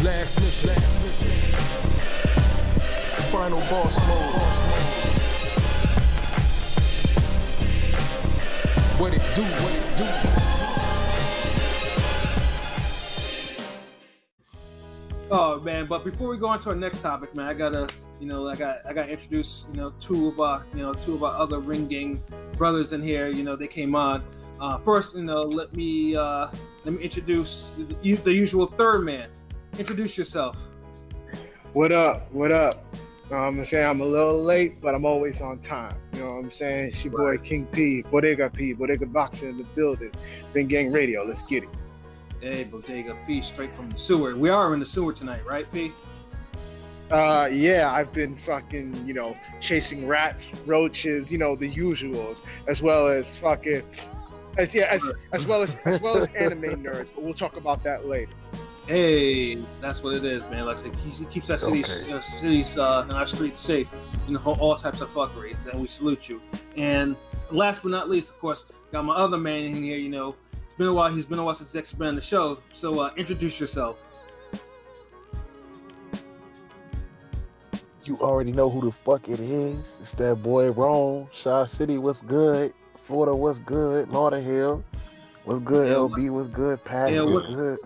Last mission. Final boss mode. What it do? Oh man, but before we go on to our next topic, man, I gotta introduce, two of our other Ring Gang brothers in here. They came on. First, let me introduce the usual third man. Introduce yourself. What up? I'm gonna say I'm a little late, but I'm always on time. You know what I'm saying? It's your boy King P, Bodega Boxing in the building. Ring Gang Radio, let's get it. Hey, Bodega P, straight from the sewer. We are in the sewer tonight, right, P? Yeah, I've been fucking, chasing rats, roaches, the usuals, as well as as well as anime nerds. But we'll talk about that later. Hey, that's what it is, man. Like I said, he keeps our cities and our streets safe. All types of fuckeries, and we salute you. And last but not least, of course, got my other man in here. It's been a while. He's been a while since he's actually been on the show. So introduce yourself. You already know who the fuck it is. It's that boy Rome. Shaw City, what's good? Florida, what's good? Lauderhill, what's good? LB, what's good? Pat, what's good?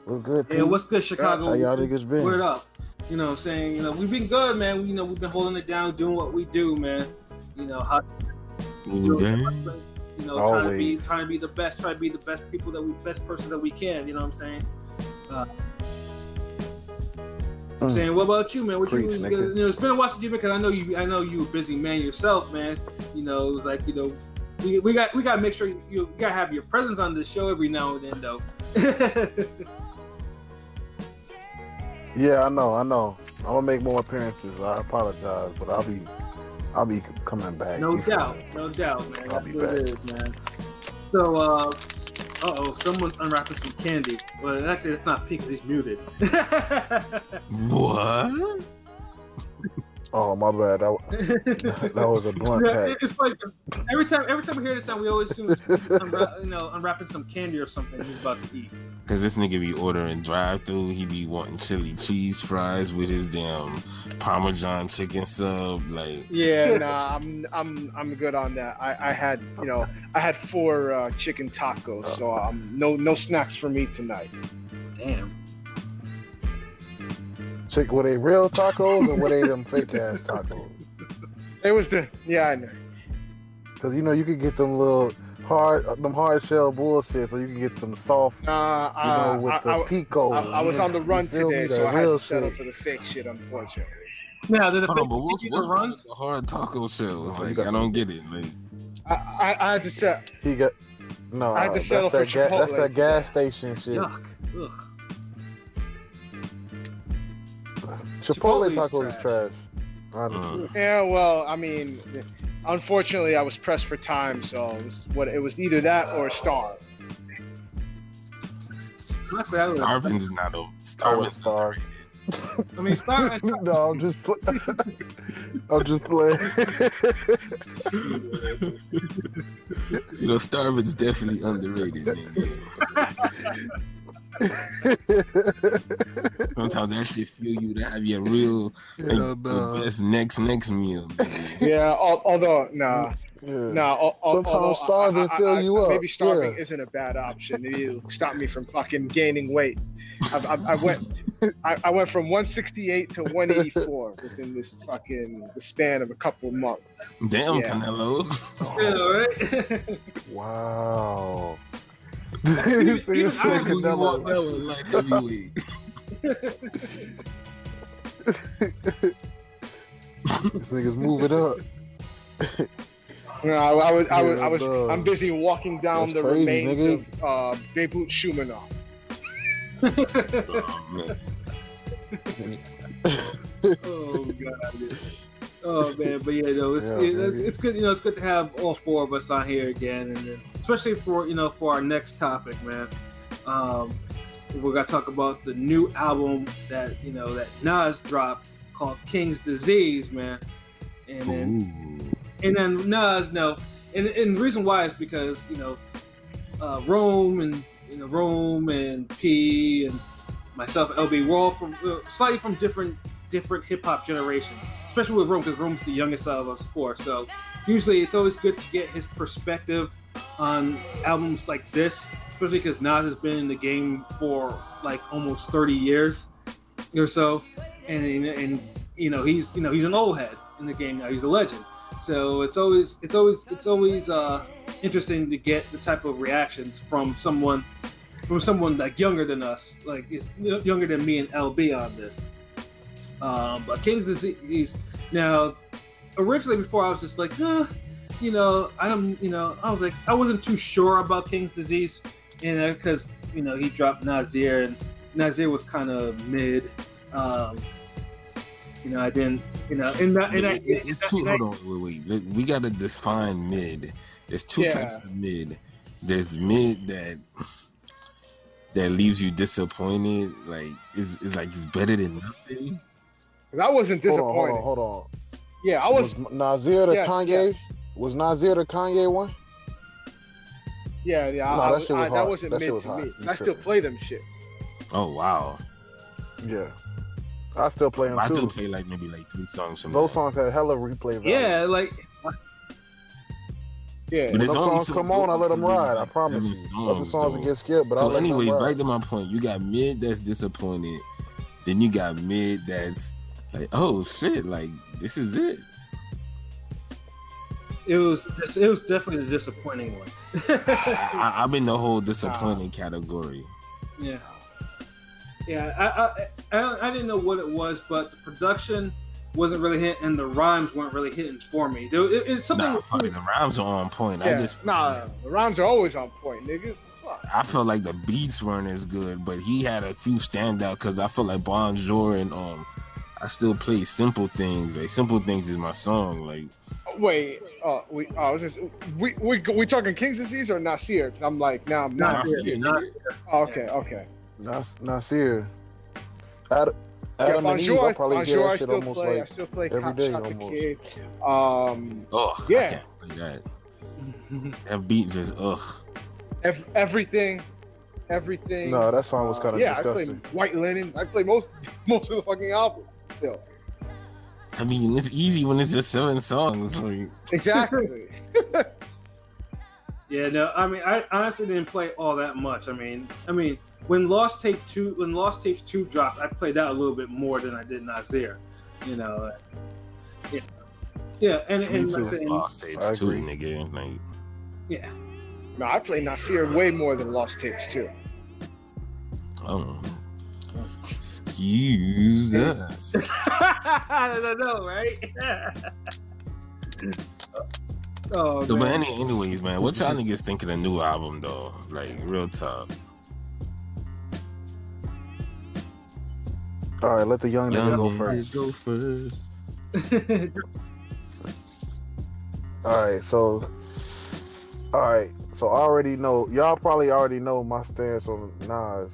What's good, Pete? Yeah, what's good, Chicago? How y'all niggas been? Word up. You know what I'm saying? We've been good, man. We've been holding it down, doing what we do, man. Trying to be the best, try to be the best best person that we can, you know what I'm saying? I'm saying, what about you, man? What Preach, it's been a while since you've been, because I know you a busy man yourself, man. It was like, we got to make sure you got to have your presence on the show every now and then, though. Yeah, I know. I'm gonna make more appearances. I apologize, but I'll be coming back. No doubt, man. I'll be back. It is, man. So, someone's unwrapping some candy. Well, actually, it's not Pete because he's muted. What? Oh, my bad. That was a blunt pack. It's like every time we hear this sound, we always assume it's unwrapping some candy or something he's about to eat. Cause this nigga be ordering drive-through. He be wanting chili cheese fries with his damn Parmesan chicken sub. Like, yeah, nah, I'm good on that. I had 4 chicken tacos, so no snacks for me tonight. Damn. Were they real tacos or were they them fake ass tacos? It was I know. Cause you could get them little hard shell bullshit, so you can get some soft. With the pico. I was on the run today, so I had to settle shit. for the fake shit, unfortunately. Now, did but what's wrong with the hard taco shells? Like, I don't get it. Like, I had to set. I had to settle for Chipotle. That's that gas station shit. Yuck. Ugh. Chipotle tacos is trash. Honestly. Yeah, well, I mean, unfortunately, I was pressed for time, so it was either that or starve. Starving's not over. Starving's starved. I mean, No, I'm just playing. Starving's definitely underrated, nigga. Sometimes that shit feel you to have your real your best next meal. Nigga. Yeah, although sometimes starving fill you up. Maybe starving isn't a bad option. It'll stop me from fucking gaining weight. I went from 168 to 184 within the span of a couple of months. Damn, Canelo. Right? Wow. You walked that one like heavyweight. This nigga's moving up. No, I'm busy walking down the crazy, remains nigga. of Beirut Shumanov. Oh god. Oh man, but it's good. It's good to have all 4 of us on here again, and then, especially for our next topic, man. We're gonna talk about the new album that Nas dropped called King's Disease, man. And then Nas, and the reason why is because Rome and Rome and P and myself, LB, we're all from slightly from different hip hop generations. Especially with Rome, because Rome's the youngest out of us four. So usually it's always good to get his perspective on albums like this, especially because Nas has been in the game for like almost 30 years or so, and he's an old head in the game now. He's a legend. So it's always interesting to get the type of reactions from someone like younger than us, like younger than me and LB on this. But King's Disease. Now, originally before I was just like, I was like, I wasn't too sure about King's Disease, because he dropped Nasir, and Nasir was kind of mid. I didn't, hold on, wait. We gotta define mid. There's two types of mid. There's mid that leaves you disappointed, like it's better than nothing. I wasn't disappointed. Hold on. Yeah, I was Nasir the Kanye? Yes. Was Nasir the Kanye one? Yeah. No, that wasn't mid to me. I still play them shits. Oh wow. Yeah. I still play them too. I do play maybe 3 songs from those songs had hella replay value. Yeah, when those songs come on, I let them ride. I promise you. Other songs will get skipped, but so anyways, back to my point. You got mid that's disappointed. Then you got mid that's like, oh shit, like this is it. It was definitely the disappointing one. I'm in the whole disappointing category. Yeah. I didn't know what it was, but the production wasn't really hitting, and the rhymes weren't really hitting for me. It's something. The rhymes are on point. Yeah, the rhymes are always on point, nigga. I felt like the beats weren't as good, but he had a few standout because I feel like Bonjour and I still play Simple Things. Like Simple Things is my song. Like, wait, we talking King's Disease or Nasir? Because I'm like, now I'm not. Nasir. Okay. Nasir. Adam and Eve, I probably hear that shit almost I still play every day Shot the almost. Kid. I can't play that. That beat just Everything. No, that song was kind of disgusting. I played White Linen. I play most of the fucking album still. I mean, it's easy when it's just 7 songs. Like. Exactly. Yeah, no, I mean, I honestly didn't play all that much. I mean, when Lost Tapes 2 dropped, I played that a little bit more than I did Nasir. Yeah, and Lost Tapes 2, nigga. Like, yeah. No, I play Nasir way more than Lost Tapes 2. Oh. Excuse us. I don't know, right? Oh, so, but anyways, man, what y'all niggas think of the new album, though? Like, real talk. All right, let the young nigga go first. All right, so I already know, y'all probably already know my stance on Nas.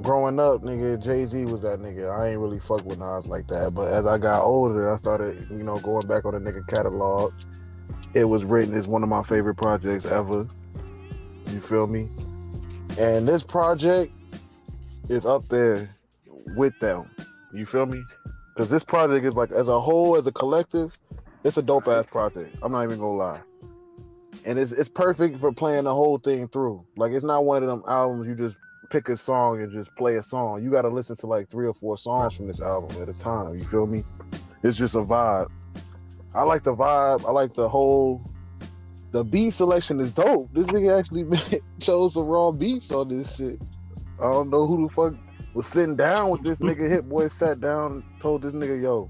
Growing up, nigga, Jay-Z was that nigga. I ain't really fuck with Nas like that. But as I got older, I started, going back on the nigga catalog. It was written as one of my favorite projects ever. You feel me? And this project is up there with them. You feel me? Because this project is like, as a whole, as a collective, it's a dope ass project. I'm not even gonna lie. And it's perfect for playing the whole thing through. Like, it's not one of them albums you just pick a song and just play a song. You got to listen to like 3 or 4 songs from this album at a time. You feel me? It's just a vibe. I like the vibe. I like the beat selection is dope. This nigga actually chose some raw beats on this shit. I don't know who the fuck was sitting down with this nigga. Hit Boy sat down, told this nigga, yo,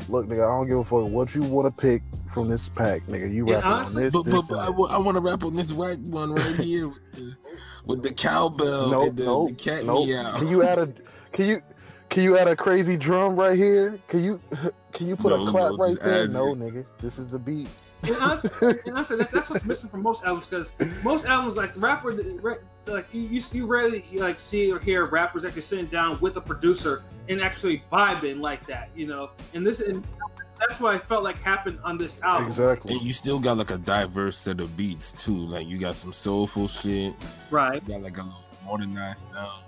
look, nigga, I don't give a fuck what you want to pick from this pack, nigga. You rapping on this. But I want to rap on this white one right here with the cowbell and the cat meow. Can you add a crazy drum right here? Can you put a clap right there? No, nigga. This is the beat. And honestly, that's what's missing from most albums, because most albums, like you rarely like see or hear rappers actually sitting down with a producer and actually vibing like that, And that's what I felt like happened on this album. Exactly. And you still got like a diverse set of beats too. Like you got some soulful shit. Right. You got like a little modernized sound.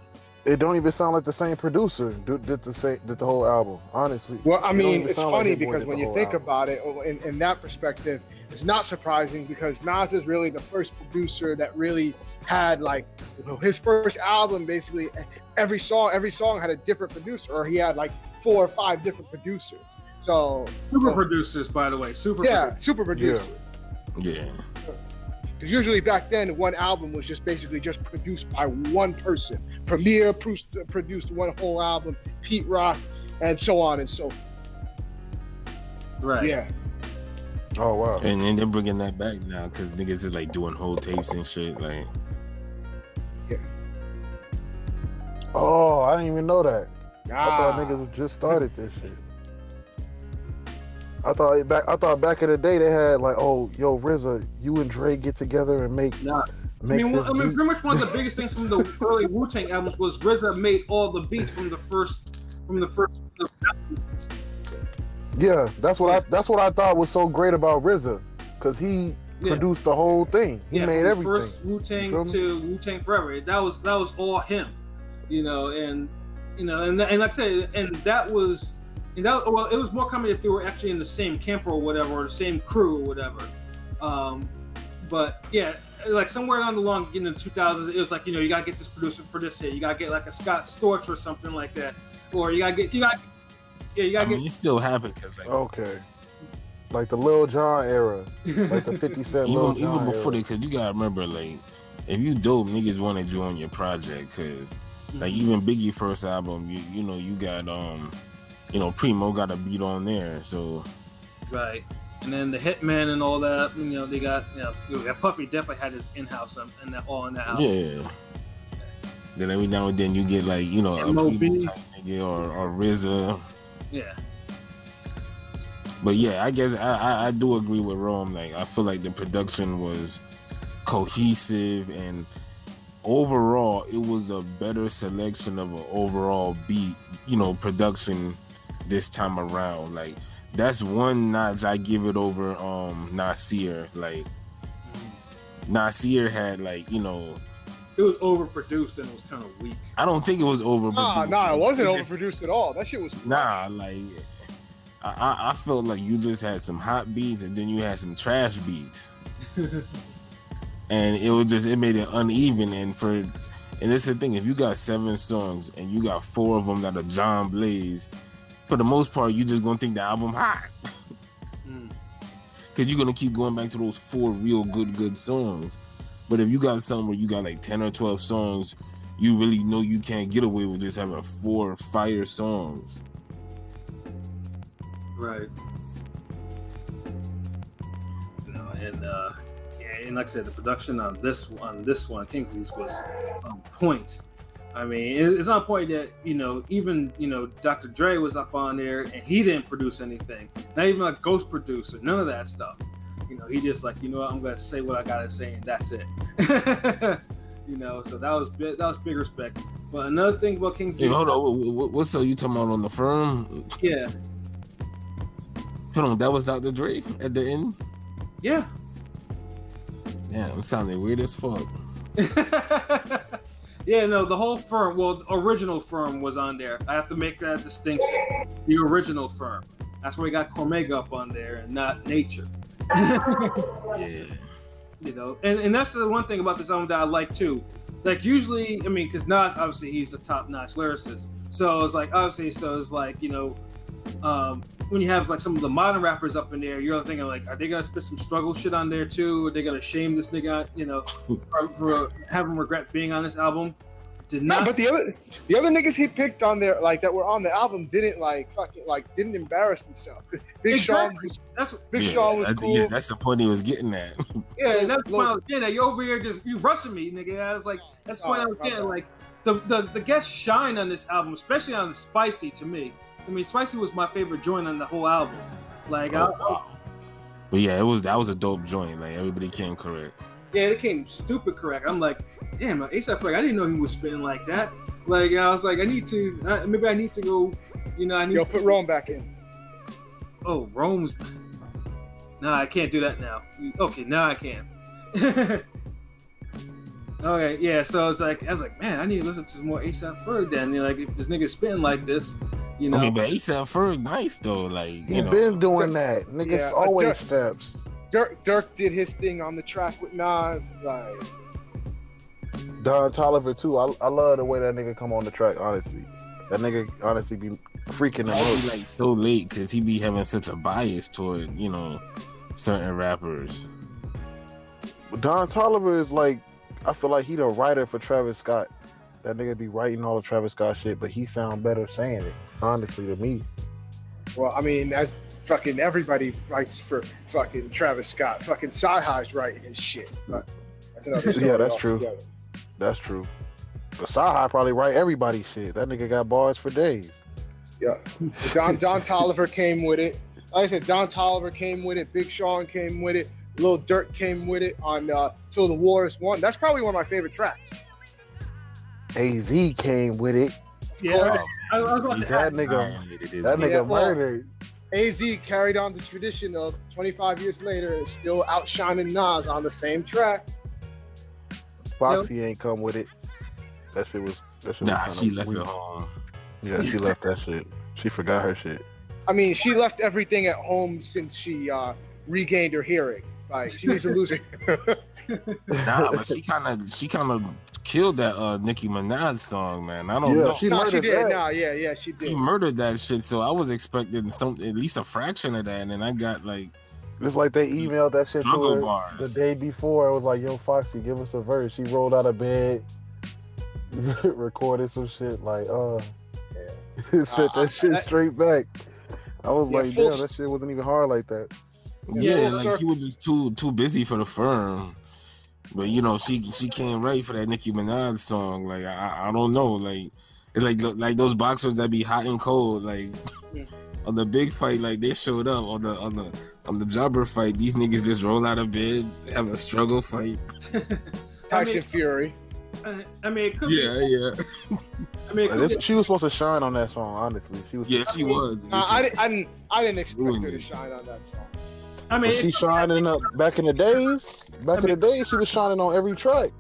It don't even sound like the same producer did the whole album, honestly. Well, I mean, it's funny like because when you think about it, in that perspective, it's not surprising because Nas is really the first producer that really had like his first album. Basically, every song had a different producer, or he had like 4 or 5 different producers. So super producers, by the way, super producer. Yeah. Because usually back then, one album was just basically just produced by one person. Premier produced one whole album, Pete Rock, and so on and so forth. Right. Yeah. Oh wow. And they're bringing that back now because niggas is like doing whole tapes and shit. Like. Yeah. Oh, I didn't even know that. I thought Ah. niggas just started this shit. I thought back in the day they had like, oh, yo, RZA, you and Dre get together and make. Nah. Make I mean, beat. pretty much one of the biggest things from the early Wu-Tang albums was RZA made all the beats from the first. Yeah, that's what I thought was so great about RZA, because he produced the whole thing. He made everything. First Wu-Tang to Wu-Tang Forever. That was all him, and like I said, it was more coming if they were actually in the same camp or whatever, or the same crew or whatever. But yeah, like somewhere along the line in the 2000s, it was like, you gotta get this producer for this hit. You gotta get like a Scott Storch or something like that, or you gotta get. I mean, it still happened because like the Lil Jon era, like the 50 Cent Lil Jon even before era. that, because you gotta remember, like, if you dope, niggas wanted you on your project, because like even Biggie first album, you got Primo got a beat on there, so right. And then the Hitman and all that, they got Puffy definitely had his in-house and that all on that album. Yeah. Then every now and then you get like a Primo type nigga or RZA. Yeah. But yeah, I guess I do agree with Rome. Like I feel like the production was cohesive and overall it was a better selection of an overall beat, production this time around. Like that's one notch I give it over Nasir. Like Nasir had like, it was overproduced and it was kind of weak. I don't think it was overproduced. Nah, it wasn't overproduced at all. That shit was like I felt like you just had some hot beats and then you had some trash beats. And it made it uneven, and this is the thing, if you got 7 songs and you got 4 of them that are John Blaze, for the most part you just gonna think the album hot. Cause you're gonna keep going back to those 4 real good songs. But if you got something where you got like 10 or 12 songs, you really know you can't get away with just having 4 fire songs. Right. And like I said, the production on this one, Kingsley's, was on point. I mean, it's on point that even Dr. Dre was up on there and he didn't produce anything. Not even a ghost producer, none of that stuff. He just like, I'm gonna say what I gotta say and that's it. So that was big respect. But another thing about Kingsley. Hey, hold on, what's you talking about on the firm? Yeah. Hold on, that was Dr. Dre at the end? Yeah. Damn, it sounded weird as fuck. Yeah, no, the whole firm, the original firm was on there. I have to make that distinction. The original firm. That's where we got Cormega up on there and not Nature. Yeah. And that's the one thing about this album that I like too. Like usually, I mean, because Nas, obviously he's a top-notch lyricist. So it's like, when you have like some of the modern rappers up in there, you're thinking like, are they gonna spit some struggle shit on there too? Are they gonna shame this nigga, for having regret being on this album? No, but the other niggas he picked on there, like that were on the album, didn't didn't embarrass themselves. Big Sean was cool. Yeah, that's the point he was getting at. Yeah, that's the point I was getting at. You over here you rushing me, nigga. I was like, that's the point I was getting. Like the guests shine on this album, especially on Spicy. To me, Spicy was my favorite joint on the whole album. Like, but yeah, that was a dope joint. Like everybody came correct. Yeah, it came stupid correct. I'm like, damn, ASAP Ferg, I didn't know he was spitting like that. Like, I was like, maybe I need to go, I need to put Rome back in. Oh, Rome's. No, I can't do that now. Okay, now I can. Okay, yeah. So it's like I was like, man, I need to listen to some more A$AP Ferg. Then like, if this nigga's spitting like this, you know. I mean, but A$AP Ferg nice though. Like you know, been doing that. Niggas always steps. Dirk did his thing on the track with Nas. Like Don Toliver too. I love the way that nigga come on the track. Honestly, that nigga honestly be freaking them out. Be like so late because he be having such a bias toward certain rappers. Don Toliver is like. I feel like he the writer for Travis Scott. That nigga be writing all the Travis Scott shit, but he sound better saying it, honestly, to me. Well, I mean, as fucking everybody writes for fucking Travis Scott. Fucking Sci-Hi's writing his shit. But that's another story. Yeah, that's true. That's true. But Sci-Hi probably write everybody's shit. That nigga got bars for days. Yeah. Don Toliver came with it. Like I said, Don Toliver came with it. Big Sean came with it. Lil Durk came with it on Till the War Is Won. That's probably one of my favorite tracks. AZ came with it. Yeah, I was about to that nigga murdered. AZ carried on the tradition of 25 years later is still outshining Nas on the same track. Foxy ain't come with it. That shit was she left it home. Yeah, she left that shit. She forgot her shit. I mean, she left everything at home since she regained her hearing. Like she needs to lose it. Nah, but she kind of killed that Nicki Minaj song, man. I don't know. She did. Nah, yeah, she did. She murdered that shit. So I was expecting at least a fraction of that, and then I got like. It's like they emailed that shit to her the day before. It was like, "Yo, Foxy, give us a verse." She rolled out of bed, recorded some shit like, sent that shit straight back. I was like, damn, that shit wasn't even hard like that. Yeah, like he was just too busy for the firm. But she came right for that Nicki Minaj song. Like I don't know, like it's like those boxers that be hot and cold. Like on the big fight, like they showed up on the jobber fight. These niggas just roll out of bed, have a struggle fight. Tyson Fury. I mean, it could yeah. I mean, she was supposed to shine on that song. Honestly, she was. Yeah, she was. I didn't expect her to shine on that song. I mean, she shining up back in the days. Back in the days, she was shining on every track.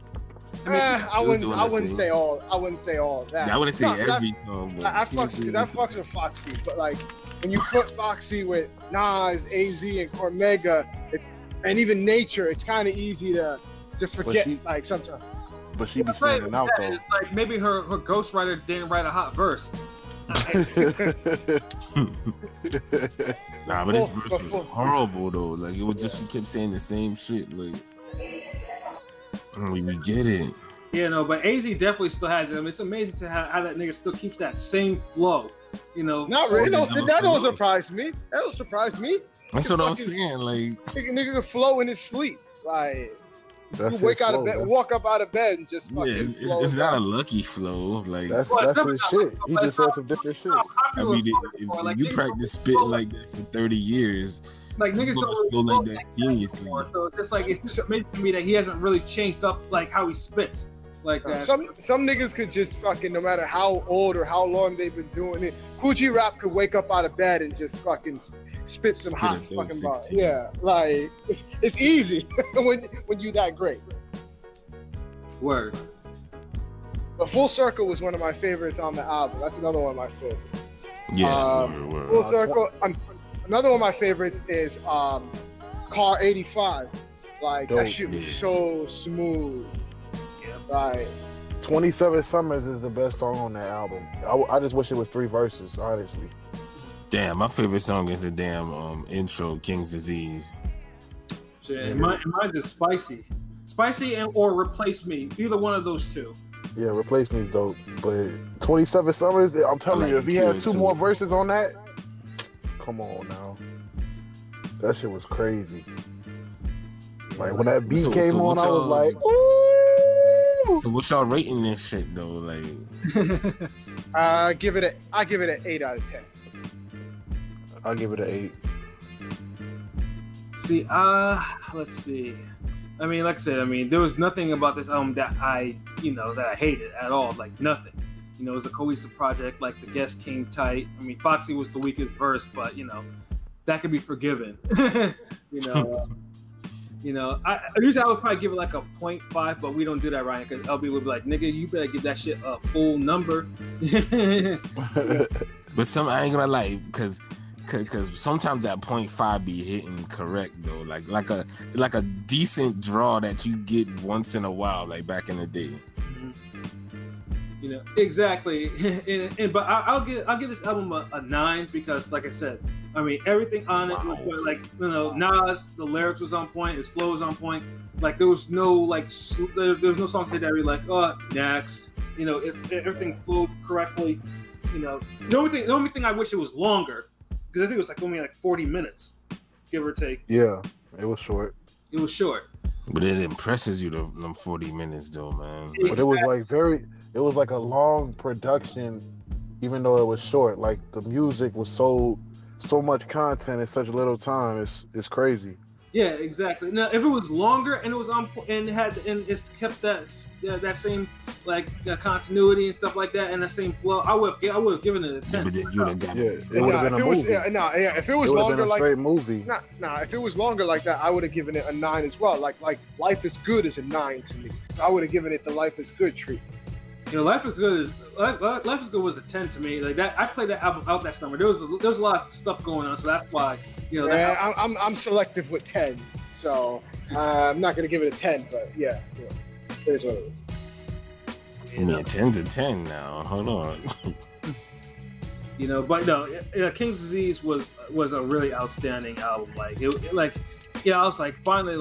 I wouldn't say all that. Yeah, I wouldn't say every song. I fucks with Foxy, but like when you put Foxy with Nas, AZ, and Cormega, and even Nature, it's kind of easy to forget like sometimes. But she be singing out though. It's like maybe her ghostwriter didn't write a hot verse. Nah, but this verse was horrible though. Like it was just she kept saying the same shit. Like we get it. Yeah, no, but AZ definitely still has it. I mean, it's amazing to how that nigga still keeps that same flow. Not really. That don't surprise me. That don't surprise me. That's what I'm saying. Like nigga can flow in his sleep. Like. You wake out of bed, walk up out of bed, and just fucking. It's not a lucky flow. Like that's his shit. He just said some different shit. I mean, if you practice spitting like that for 30 years, like niggas don't feel like that seriously. So it's just like it's just amazing to me that he hasn't really changed up like how he spits like that. Some niggas could just fucking, no matter how old or how long they've been doing it, Coogee Rap could wake up out of bed and just fucking spit some hot fucking bars. Yeah, like it's easy when you that great. Word. But Full Circle was one of my favorites on the album. That's another one of my favorites. Yeah, word. Full Circle. Another one of my favorites is Car 85. Like that shit was so smooth. Like 27 Summers is the best song on that album. I just wish it was 3 verses, honestly. Damn, my favorite song is the damn intro, King's Disease. Yeah, mine is Spicy or Replace Me. Either one of those two. Yeah, Replace Me is dope. But 27 Summers, I'm telling you, if he had 2 more verses on that, come on now. That shit was crazy. Like when that beat came on, I was like, ooh. So what y'all rating this shit though? Like, I give it an 8 out of 10. I'll give it an 8. See, let's see. I mean, like I said, there was nothing about this album that I hated at all. Like nothing. It was a cohesive project. Like the guest came tight. I mean, Foxy was the weakest verse, but that could be forgiven. you know. I usually I would probably give it like a 0.5, but we don't do that, Ryan, because LB would be like, nigga, you better give that shit a full number. But I ain't gonna lie, because sometimes that 0.5 be hitting correct though, like a decent draw that you get once in a while, like back in the day. Exactly. But I'll give this album a 9 because, like I said, I mean everything on it was like Nas, the lyrics was on point, his flow was on point. Like there was no there's no songs here that were like, oh, next. Everything flowed correctly. The only thing I wish it was longer, because I think it was only 40 minutes, give or take. Yeah, it was short. It was short. But it impresses you them 40 minutes though, man. Exactly. But it was like a long production, even though it was short. Like the music was so much content in such little time. It's crazy. Yeah, exactly. Now, if it was longer and it was on and it's kept that same continuity and stuff like that and the same flow, I would have given it a 10. But then you would have got it would have been a movie. If it was longer, like a straight movie. If it was longer like that, I would have given it a 9 as well. Like Life is Good is a 9 to me. So I would have given it the Life is Good treatment. Life is Good was a 10 to me. Like that, I played that album out that summer. There was a lot of stuff going on, so that's why I'm selective with 10s, so I'm not gonna give it a 10. But it is what it is. I mean, 10's a 10 now. Hold on. But no, King's Disease was a really outstanding album. I was like, finally,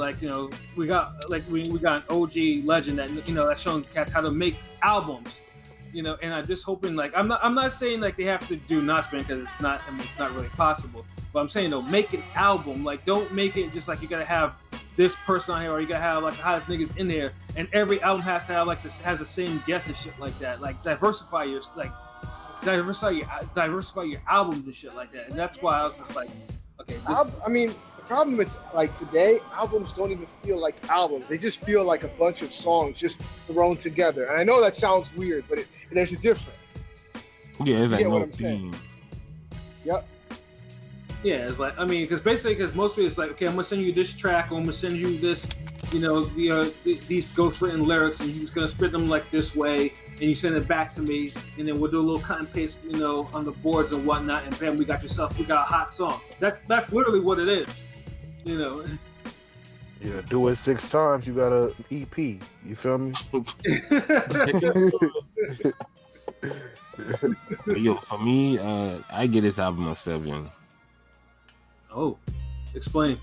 we got an OG legend that's showing cats how to make albums, and I'm just hoping I'm not saying they have to do Nasbin because it's not really possible, but I'm saying make an album, don't make it just you gotta have this person on here or you gotta have the hottest niggas in there and every album has to have has the same guests and shit like that, diversify your albums and shit like that, and that's why I was just like, okay, the problem is today albums don't even feel like albums. They just feel like a bunch of songs just thrown together. And I know that sounds weird, but there's a difference. Yeah, it's no theme. Yep. Yeah, it's because mostly it's okay, I'm gonna send you this track, or I'm gonna send you this, these ghostwritten lyrics, and you're just gonna spit them this way, and you send it back to me, and then we'll do a little cut and paste, on the boards and whatnot, and bam, we got a hot song. That's literally what it is. Yeah, do it 6 times, you got a EP. You feel me? Yo, for me, I give this album a 7. Oh, explain.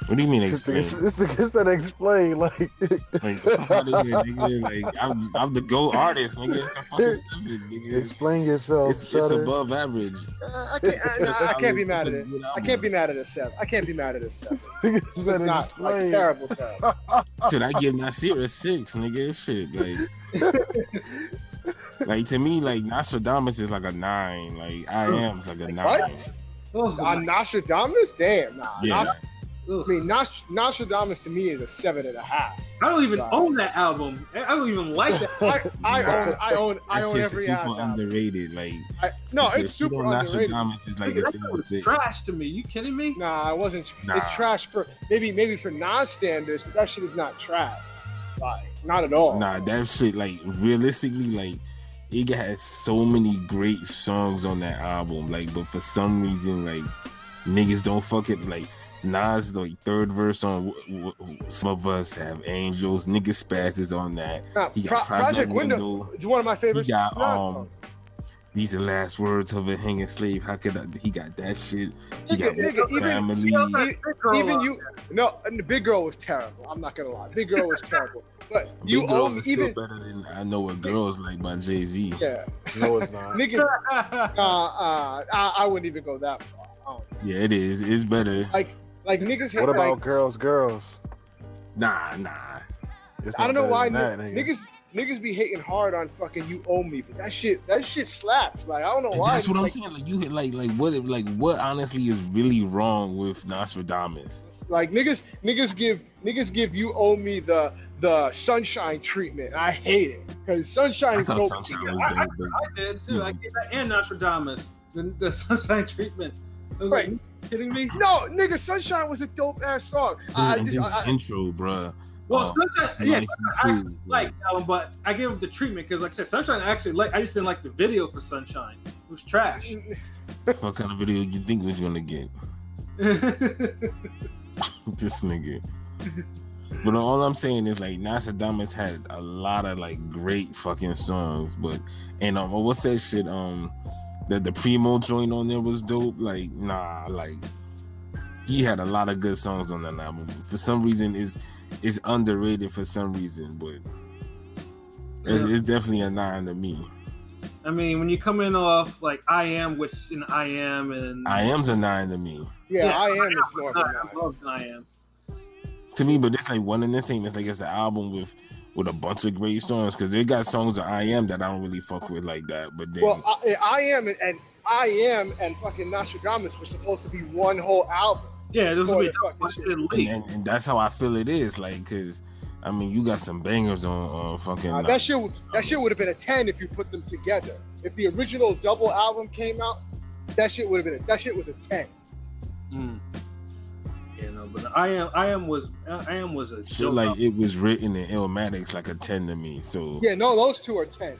What do you mean explain? It's that explain, I'm the GOAT artist, nigga. It's a fucking 7, nigga. Explain yourself. It's above average. I can't be mad at it. I can't be mad at a 7. It's not terrible. Should I give Nasir a 6, nigga? Shit, to me, Nostradamus is a 9. I am is a 9. What? On Nostradamus? Damn, nah. Yeah. Nostradamus to me is a 7.5. I don't even own that album. I don't even like that. I own every album. Underrated, it's super underrated. Nostradamus is was trash to me. You kidding me? Nah, it wasn't. Nah. It's trash for maybe for Nas standards, but that shit is not trash. Not at all. Nah, that shit realistically it has so many great songs on that album. But for some reason niggas don't fuck it. Nas, third verse on Some of Us Have Angels. Nigga Spaz is on that. He got Project Window. It's one of my favorites. He got These Are Last Words of a Hanging Slave. How could he got that shit? He got Family. Even you. No, and the Big Girl was terrible. I'm not gonna lie. Big Girl was terrible. But Big Girls is still better than I Know What Girls Like by Jay-Z. Yeah. No, it's not. Nigga, I wouldn't even go that far. Yeah, it is. It's better. Niggas. What about Girls? Nah. I don't know why niggas be hating hard on fucking You Owe Me, but that shit slaps. I don't know why. That's what I'm saying. You hit what honestly is really wrong with Nostradamus? Niggas give You Owe Me the Sunshine treatment. I hate it because Sunshine is dope. I did too. I gave that and Nostradamus the Sunshine treatment. I was like, kidding me? No, nigga, Sunshine was a dope ass song. Intro, bruh. Well, Sunshine, yeah, I cool, actually like that one, but I gave him the treatment because, like I said, Sunshine I just didn't like the video for Sunshine. It was trash. What kind of video you think was gonna get? This nigga. But all I'm saying is like Nostradamus had a lot of like great fucking songs, and what's that shit? The Primo joint on there was dope. Like he had a lot of good songs on that album. For some reason, it's underrated for some reason, but it's definitely a 9 to me. I mean, when you come in off like I Am's a 9 to me. Yeah, I Am is more of a 9. I love I Am. To me, but it's like one and the same. It's like it's an album with a bunch of great songs because they got songs of I Am that I don't really fuck with like that. But then, I Am and fucking Nostradamus were supposed to be one whole album. Yeah, those would be and that's how I feel it is. Like, cause I mean, you got some bangers on fucking. That shit would have been a 10 if you put them together. If the original double album came out, that shit was a 10. You know, but I Am was a shit like album. It was written in Illmatics like a 10 to me. So yeah, no, those two are 10s.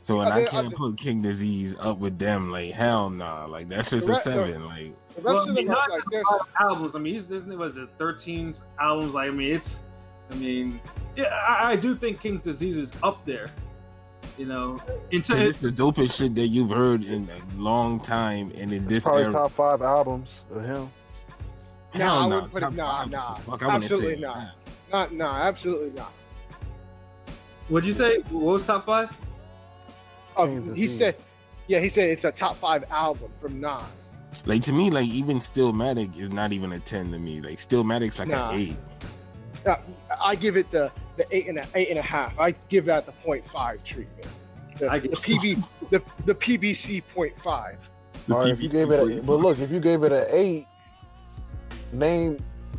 So and I can't put King Disease up with them. Like hell nah. Like that's just a 7. Like the rest of them are like albums. I mean, this was 13 albums. Like I do think King's Disease is up there. You know, it's the dopest shit that you've heard in a long time, and in this probably era. Top 5 albums of him. Nah, I wouldn't put it. Nah. Absolutely not. Absolutely not. What'd you say? What was top 5? He said it's a top 5 album from Nas. Like to me, like even Stillmatic is not even a 10 to me. Like Stillmatic's like an 8. I give it the 8.5. I give that the 0.5 treatment. The PBC 0.5. If you gave it, but if you gave it an 8,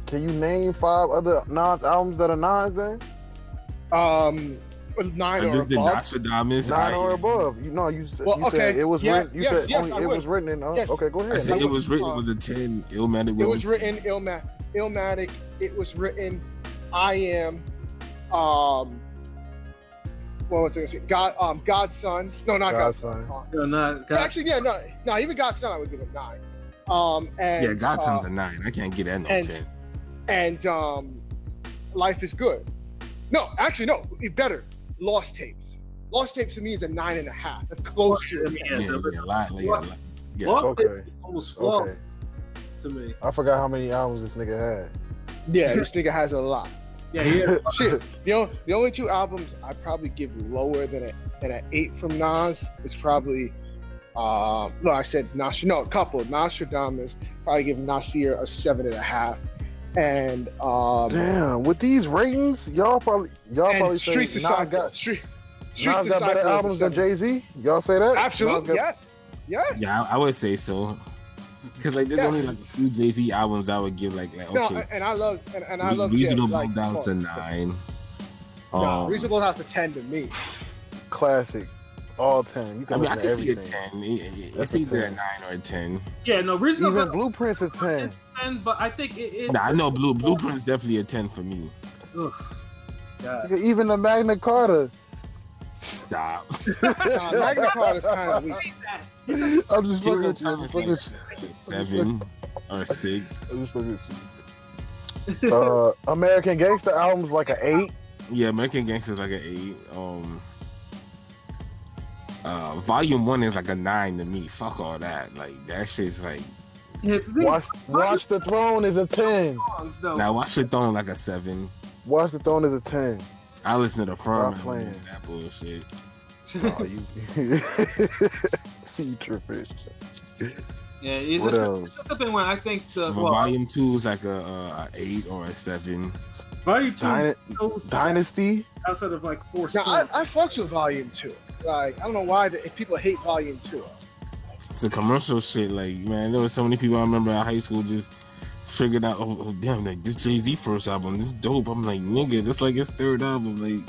can you name 5 other Nas albums that are 9s then? 9 or just above. Nostradamus, 9 or above. You said it was written. You said it was written in. Okay, go ahead. I said it was written. It was a 10. Illmatic. It was written Illmatic. It was written. I Am. What was I gonna say? Godson. No, not Godson. No, not God. Actually, yeah, no. Even Godson, I would give it 9. And Godson's a 9. I can't get that no 10. And Life is Good. No, actually, no. Better. Lost Tapes. Lost Tapes to me is a 9.5. That's close to me. Yeah. Okay. Almost flawless to me. I forgot how many albums this nigga had. Yeah, this nigga has a lot. Yeah. Shit. The only 2 albums I probably give lower than an 8 from Nas is probably a couple. Nostradamus, probably give Nasir a 7.5. And damn, with these ratings, y'all probably say Nas got better albums than Jay-Z. Y'all say that? Absolutely, yes. Yeah, I would say so. Because like there's only like a few Jay-Z albums I would give like okay. No, and I love Reasonable Doubt's a 9. Reasonable Doubt's a 10 to me. Classic. All 10. I can see a 10. It's either a 9 or a 10. Yeah, no, Reasonable. Even Blueprint's a 10. But I think it I know Blueprint's definitely a 10 for me. Ugh. God. Even the Magna Carta. Stop. Magna Carta's kind of weak. I'm just looking at you. 7 or 6. I'm just looking at you. American Gangster album's like an 8. Yeah, American Gangster's like an 8. Volume 1 is like a 9 to me. Fuck all that. Like that shit's like. Watch the Throne is a 10. Now Watch the Throne like a 7. Watch the Throne is a 10. I listen to the Firm and playing that bullshit. Oh, you tripping. Yeah, it's what just else? something when I think Volume 2 is like a 8 or a 7. Volume 2 Dynasty outside of like 4 now, songs. I fucks with Volume 2. Like I don't know why people hate Volume 2. It's a commercial shit. Like man, there were so many people I remember in high school just figured out. Oh damn, like this Jay-Z first album, this is dope. I'm like nigga, this like his 3rd album. Like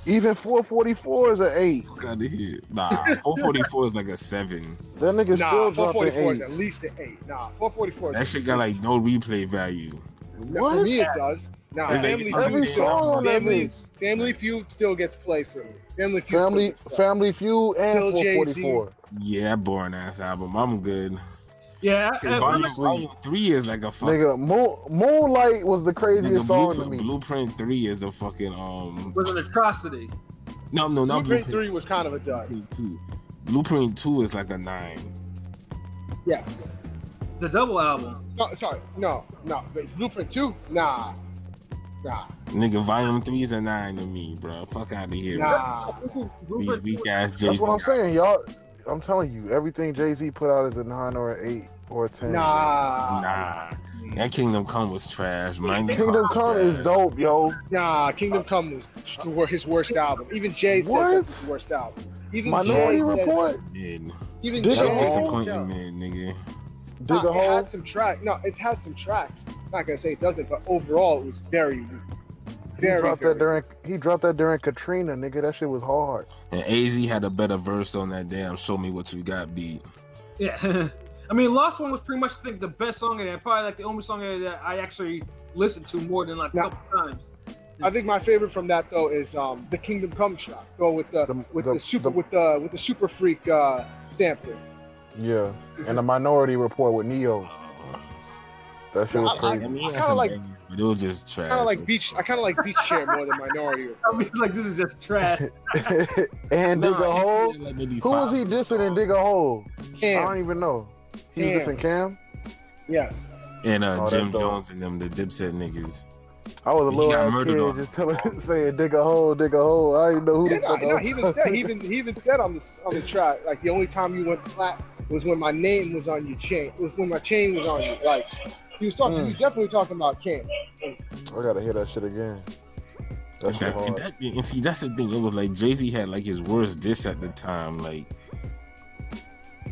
Even 444 is an 8. Fuck out of here. Nah, 444 is like a 7. That nigga still dropping 444 is 8. at least an 8. Nah, 444 That shit got like no replay value. What? For me, it does. Nah, Every song on that bitch. Family Feud still gets played for me. Family Feud, and Still 444. Yeah, that boring ass album. I'm good. Yeah, Volume 3 is like a fucking Nigga, Moonlight was the craziest song to me. Blueprint 3 is a fucking was an atrocity. No, not Blueprint 3 was kind of a dud. Blueprint 2 is like a 9. Yes. The double album. No, sorry. No. But Blueprint 2? Nah. Nigga, Volume 3 is a 9 to me, bro. Fuck out of here. Nah. These weak ass Jay-Z. That's what I'm saying, y'all. I'm telling you, everything Jay-Z put out is a 9 or an 8 or a 10. Nah. That Kingdom Come was trash, man. Kingdom Come is dope, yo. Nah, Kingdom Come was his worst album. Even Jay said it was his worst album. Even Minority Jay Report? Man. Even That Jay was disappointing, man, nigga. It had some tracks. No, it's had some tracks. I'm not gonna say it doesn't, but overall it was very weak. He dropped that during Katrina, nigga. That shit was hard. And AZ had a better verse on that damn Show Me What You Got beat. Yeah. I mean, Lost One was pretty much, I think, the best song in that. Probably like the only song that I actually listened to more than like a couple times. I think my favorite from that though is the Kingdom Come track. Go with the Super Freak sampler. Yeah, and the Minority Report with Neo. That shit was crazy. I mean, kind of like, but it was just trash. I kind of like Beach Chair more than Minority Report. I mean, it's like this is just trash. And Dig a Hole. Like who was he dissing in Dig a Hole? Cam. I don't even know. He was dissing Cam. Yes. And Jim Jones and them, the Dipset niggas. I was a little ass kid just saying dig a hole. I didn't know who the fuck. He even said on the track, like the only time you went flat was when my name was on your chain. It was when my chain was on you. Like he was talking. He was definitely talking about Cam. I gotta hear that shit again. And see, that's the thing. It was like Jay-Z had like his worst diss at the time. Like,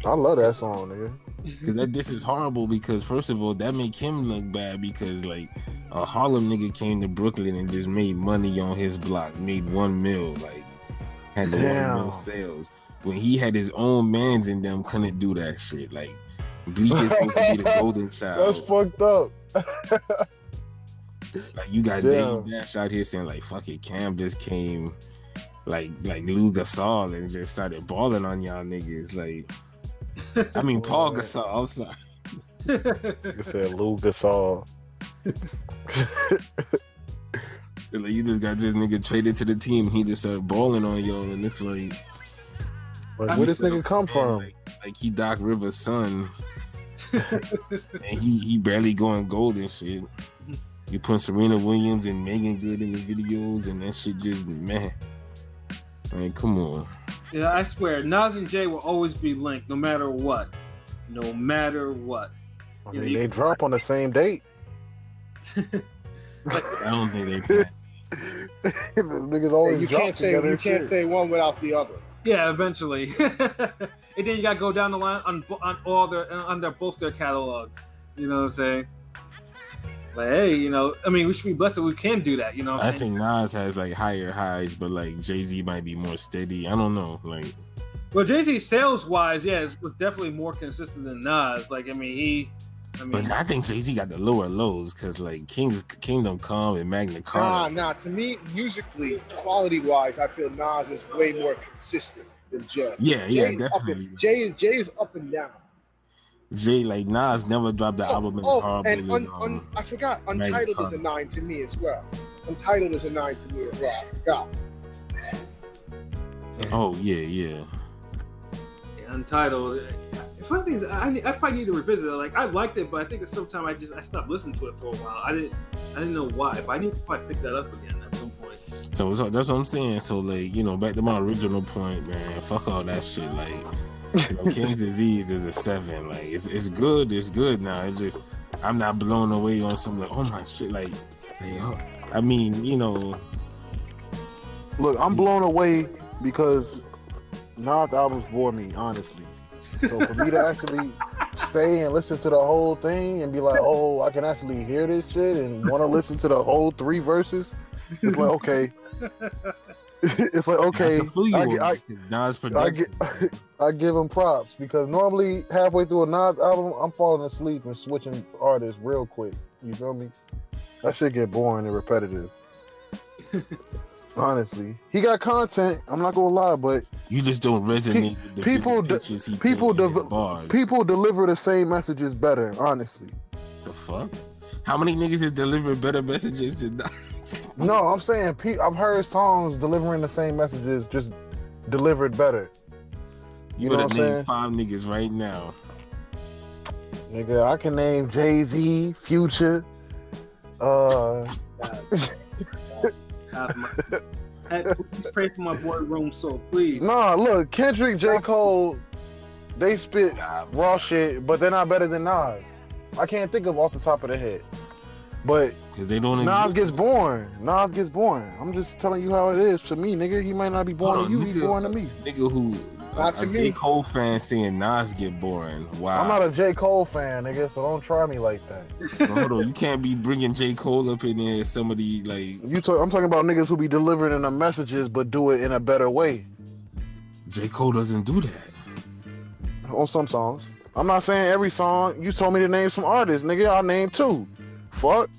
I love that song, nigga. Because that diss is horrible. Because first of all, that make him look bad. Because like a Harlem nigga came to Brooklyn and just made money on his block, made $1 million, like had the $1 million sales. When he had his own mans in them, couldn't do that shit. Like Bleak is supposed to be the golden child. That's fucked up. Like you got Dame Dash out here saying like, "Fuck it, Cam just came like Lou Gasol and just started balling on y'all niggas." Like, I mean Paul Gasol. I'm sorry. You said Lou Gasol. Like you just got this nigga traded to the team. He just started balling on y'all, and it's like, where this nigga come from? Like he Doc Rivers' son, and he barely going gold and shit. You put Serena Williams and Megan Good in the videos, and that shit just man. Like, come on. Yeah, I swear, Nas and Jay will always be linked, no matter what. No matter what. I mean, they drop on the same date. I don't think they can. Niggas always you can't say one without the other. Yeah, eventually. And then you gotta go down the line on all their under both their catalogs. You know what I'm saying? But hey, you know, I mean, we should be blessed that we can do that. You know what I'm saying? I think Nas has like higher highs, but like Jay-Z might be more steady. I don't know. Like, well, Jay-Z sales wise, yeah, was definitely more consistent than Nas. Like, but I think Jay-Z got the lower lows because like Kingdom Come and Magna Carta. Nah. To me, musically, quality-wise, I feel Nas is way more consistent than Jay. Yeah, definitely. Jay is up and down. Jay, like Nas never dropped the album in and I forgot. Untitled is a 9 to me as well. Untitled is a 9 to me as well. I forgot. Oh yeah. Untitled. The funny thing is, I probably need to revisit it. Like, I liked it, but I think at some time I stopped listening to it for a while. I didn't know why, but I need to probably pick that up again at some point. So that's what I'm saying. So like, you know, back to my original point, man. Fuck all that shit. Like, you know, King's Disease is a 7. Like, it's good. It's good now. It's just I'm not blown away on some like, oh my shit. Like I mean, you know. Look, I'm blown away because Nas albums bore me, honestly. So for me to actually stay and listen to the whole thing and be like, oh, I can actually hear this shit and want to listen to the whole 3 verses, it's like, okay. It's like, okay, I give him props because normally halfway through a Nas album, I'm falling asleep and switching artists real quick. You feel me? That shit get boring and repetitive. Honestly, he got content. I'm not gonna lie, but you just don't resonate with the people deliver the same messages better. Honestly, the fuck? How many niggas is delivering better messages than Nas? No, I'm saying I've heard songs delivering the same messages, just delivered better. You know what I'm saying? 5 niggas right now. Nigga, I can name Jay-Z, Future. Please pray for my boy Rome Soul, please. Nah, look, Kendrick, J. Cole, they spit raw shit, but they're not better than Nas. I can't think of off the top of the head. But because they don't Nas gets born. I'm just telling you how it is to me, nigga. He might not be born to you, he's born to me. Nigga who a J. Cole fan saying Nas get boring. Wow. I'm not a J. Cole fan, nigga, so don't try me like that. Hold on, you can't be bringing J. Cole up in there. Somebody like I'm talking about niggas who be delivering the messages but do it in a better way. J. Cole doesn't do that on some songs. I'm not saying every song. You told me to name some artists, nigga. I'll name 2. Fuck.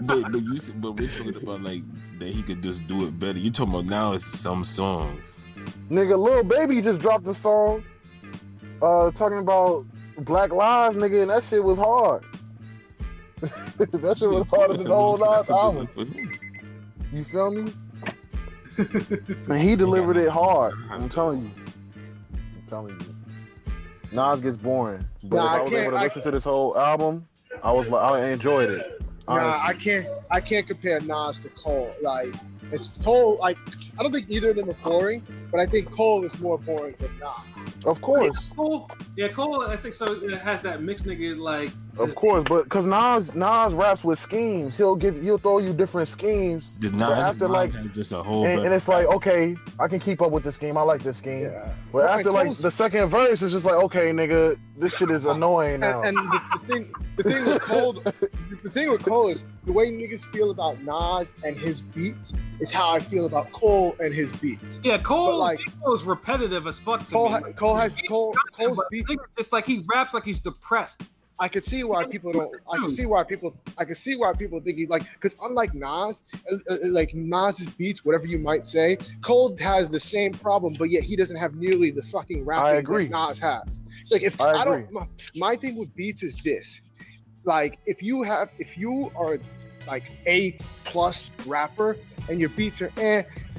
but we're talking about like that he could just do it better. You talking about now it's some songs. Nigga, Lil Baby just dropped a song talking about Black Lives, nigga, and that shit was hard. That shit was harder than the whole last album. You feel me? And he delivered it hard. I'm telling you. Nas gets boring. But if I was able to listen to this whole album, I enjoyed it. Honestly. Nah, I can't compare Nas to Cole. Like, it's Cole. Like, I don't think either of them are boring, but I think Cole is more boring than Nas. Of course. Yeah, Cole. I think so. It has that mixed nigga like. Of course, but because Nas raps with schemes, he'll throw you different schemes. Nas has just a whole. And it's like, okay, I can keep up with this scheme. I like this scheme. Yeah. But after like the second verse, it's just like, okay, nigga, this shit is annoying now. And the thing with Cole is the way niggas feel about Nas and his beats is how I feel about Cole and his beats. Yeah, Cole is repetitive as fuck to me. Cole's beats. It's like he raps like he's depressed. I could see why people don't. I can see why people think he's like, because unlike Nas, like Nas's beats, whatever you might say, Cole has the same problem, but yet he doesn't have nearly the fucking rapping that Nas has. It's like my thing with beats is this, like if you are like A+ rapper and your beats are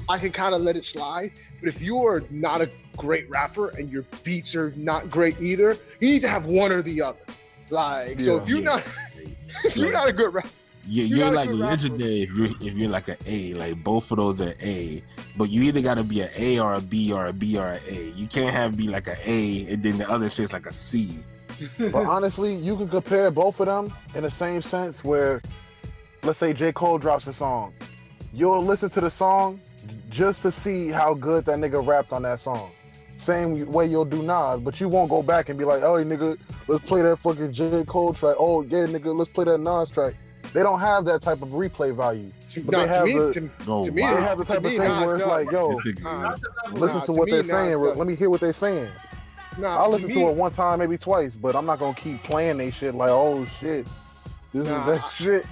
I can kind of let it slide. But if you are not a great rapper and your beats are not great either, you need to have one or the other. Like, so if you're not a good rapper. Yeah, you're like legendary if you're like an A. Like both of those are A, but you either gotta be an A or a B or a B or an A. You can't be like an A and then the other shit's like a C. But honestly, you can compare both of them in the same sense where, let's say J. Cole drops a song, you'll listen to the song just to see how good that nigga rapped on that song. Same way you'll do Nas, but you won't go back and be like, oh, nigga, let's play that fucking J. Cole track. Oh, yeah, nigga, let's play that Nas track. They don't have that type of replay value. But they have they have the type of thing where it's like, yo, listen to what they're saying. Let me hear what they're saying. I'll listen to it one time, maybe twice, but I'm not going to keep playing they shit like, oh, shit, this is that shit.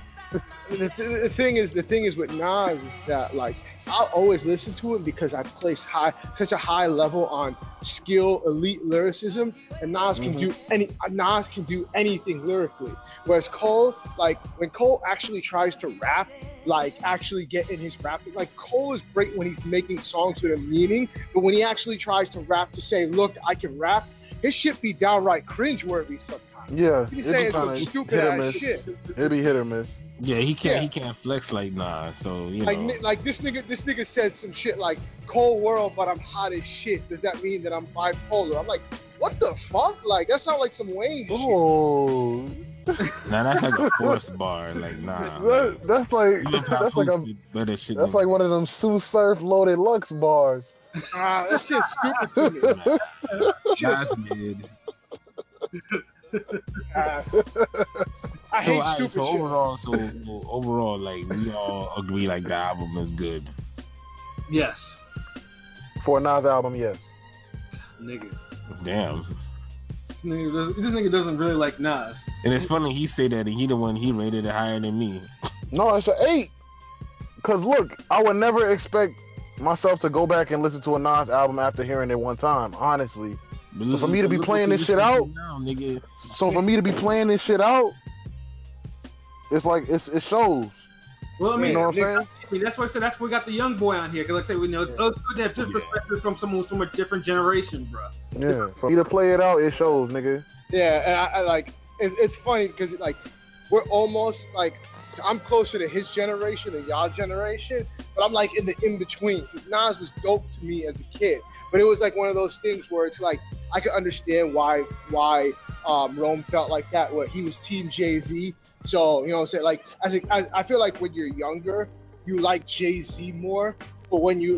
The thing is with Nas is that, like, I'll always listen to it because I place such a high level on skill, elite lyricism, and Nas can do anything lyrically. Whereas Cole, like when Cole actually tries to rap, like actually get in his rapping, like Cole is great when he's making songs with a meaning, but when he actually tries to rap to say, look, I can rap, his shit be downright cringeworthy sometimes. Yeah, he's saying some stupid ass shit. It'd be hit or miss. Yeah, he can't flex like Nas, so you know. Like this nigga said some shit like cold world, but I'm hot as shit. Does that mean that I'm bipolar? I'm like, what the fuck? Like that's not like some Wayne shit. Nah, that's like a forced bar. Like nah. That's like one of them Sue Surf Loaded Lux bars. That's just stupid to me. That's mid. I hate stupid so shit. overall, like we all agree, like the album is good. Yes. For a Nas album, yes. Nigga. Damn. This nigga doesn't really like Nas. And it's funny he say that, and he rated it higher than me. No, it's an 8. Cause look, I would never expect myself to go back and listen to a Nas album after hearing it one time. Honestly, so for me to be playing this shit out, nigga. So for me to be playing this shit out, it's like it shows. Well, I mean, you know what I'm saying? I mean, that's why I said that's why we got the young boy on here. Cause like I said, we know it's good to have different perspectives from someone from a different generation, bro. Yeah, for me to play it out, it shows, nigga. Yeah, and I like it's funny because like we're almost like I'm closer to his generation and y'all generation, but I'm like in the in between because Nas was dope to me as a kid, but it was like one of those things where it's like I could understand why Rome felt like that. Where he was Team Jay-Z, so you know what I'm saying. Like I feel like when you're younger, you like Jay-Z more. But when you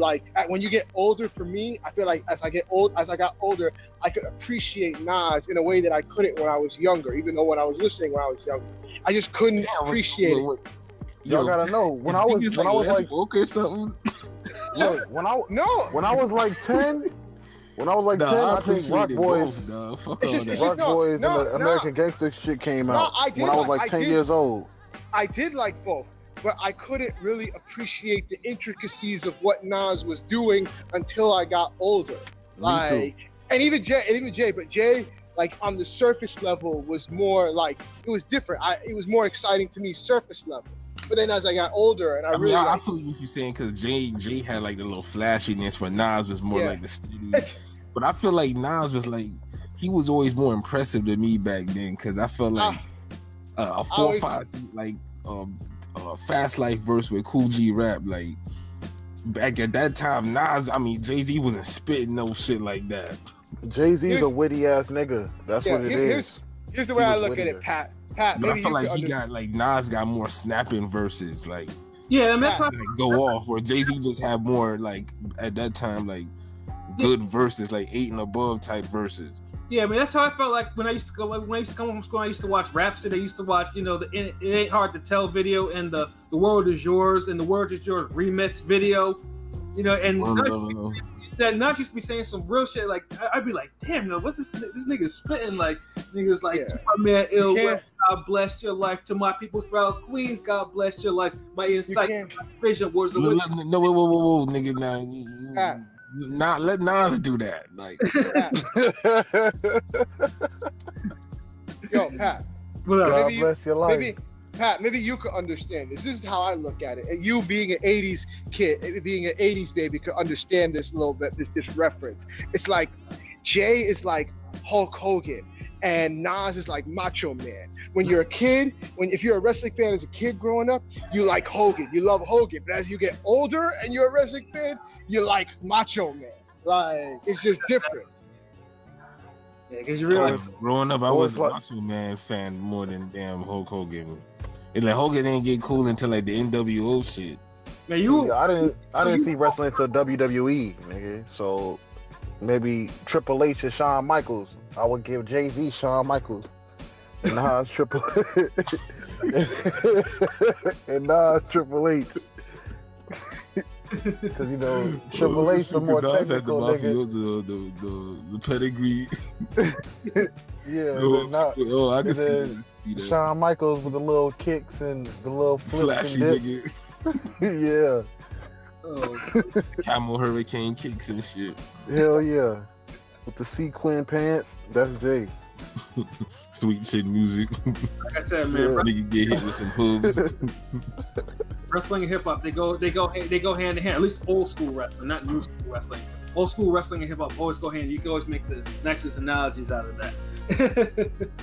get older, for me, I feel like as I got older, I could appreciate Nas in a way that I couldn't when I was younger. Even though when I was listening when I was younger, I just couldn't appreciate it. Y'all gotta know when I was like woke or something. Look, when I was like 10. When I was like 10, I think Rock Boys, and the American Gangster shit came out when I was like 10 years old. I did like both. But I couldn't really appreciate the intricacies of what Nas was doing until I got older. Like, and even Jay, but Jay, like on the surface level, was more like it was different. It was more exciting to me, surface level. But then as I got older, and I feel what you're saying because Jay had like the little flashiness, where Nas was more like the studio. But I feel like Nas was like he was always more impressive to me back then because I felt like a 4-5 like. Fast Life verse with Cool G rap, like back at that time, Nas, I mean Jay-Z wasn't spitting no shit like that. Jay-Z's a witty ass nigga. That's what it is. Here's the way I look at it, Pat. But I feel like Nas got more snapping verses, like that's like go off. Where Jay-Z just had more like at that time like good verses, like 8 and above type verses. Yeah, I mean that's how I felt like when I used to come home from school. I used to watch Rhapsody. I used to watch, the It Ain't Hard to Tell video and the World Is Yours and the World Is Yours remix video. And Nas used to be saying some real shit. Like I'd be like, damn, what's this nigga spitting? Like niggas like to my man Ill Will, God bless your life. To my people throughout Queens, God bless your life. My insight, my vision was the no, whoa, nigga, now. Not let Nas do that. Like, yo, Pat. God bless your life. Maybe you could understand this. This is how I look at it. And you being an '80s kid, being an '80s baby, could understand this a little bit. This reference. It's like Jay is like Hulk Hogan, and Nas is like Macho Man. When you're a kid, if you're a wrestling fan as a kid growing up, you like Hogan, you love Hogan. But as you get older and you're a wrestling fan, you like Macho Man. Like it's just different. Yeah, because you realize growing up, I was a Macho Man fan more than damn Hulk Hogan. It's like Hogan didn't get cool until like the NWO shit. Man, I didn't see wrestling until WWE, nigga. So maybe Triple H and Shawn Michaels. I would give Jay-Z Shawn Michaels. And Nas Triple and Nas Triple H. Because Triple H the more technical nigga. The pedigree. Yeah. I can see that. Shawn Michaels with the little kicks and the little flips flashy and dips. Nigga. Yeah. Camel hurricane kicks and shit. Hell yeah. With the sequin pants, that's Jay. Sweet shit music. Like I said, man, nigga get hit with some hooves. Wrestling and hip hop, they go hand in hand. At least old school wrestling, not new school wrestling. Old school wrestling and hip hop always go hand. You can always make the nicest analogies out of that.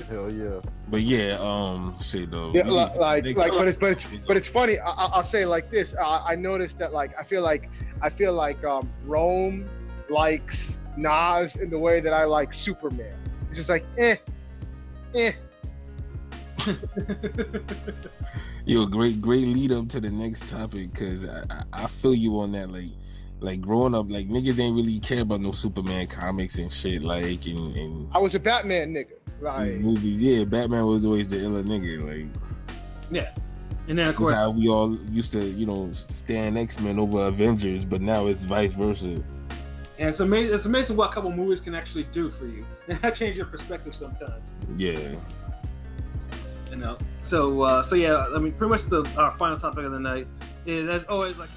Hell yeah. But yeah, shit though. Yeah, but it's funny. I'll say it like this. I noticed that I feel like Rome likes Nas in the way that I like Superman. It's just like Yo, great lead up to the next topic because I feel you on that. Like growing up, like niggas ain't really care about no Superman comics and shit. Like and I was a Batman nigga. Like these movies, yeah, Batman was always the illa nigga, like yeah. And then of course how we all used to, stand X-Men over Avengers, but now it's vice versa. And it's amazing what a couple movies can actually do for you. That change your perspective sometimes. Yeah. So yeah, I mean, pretty much our final topic of the night is, as always, like.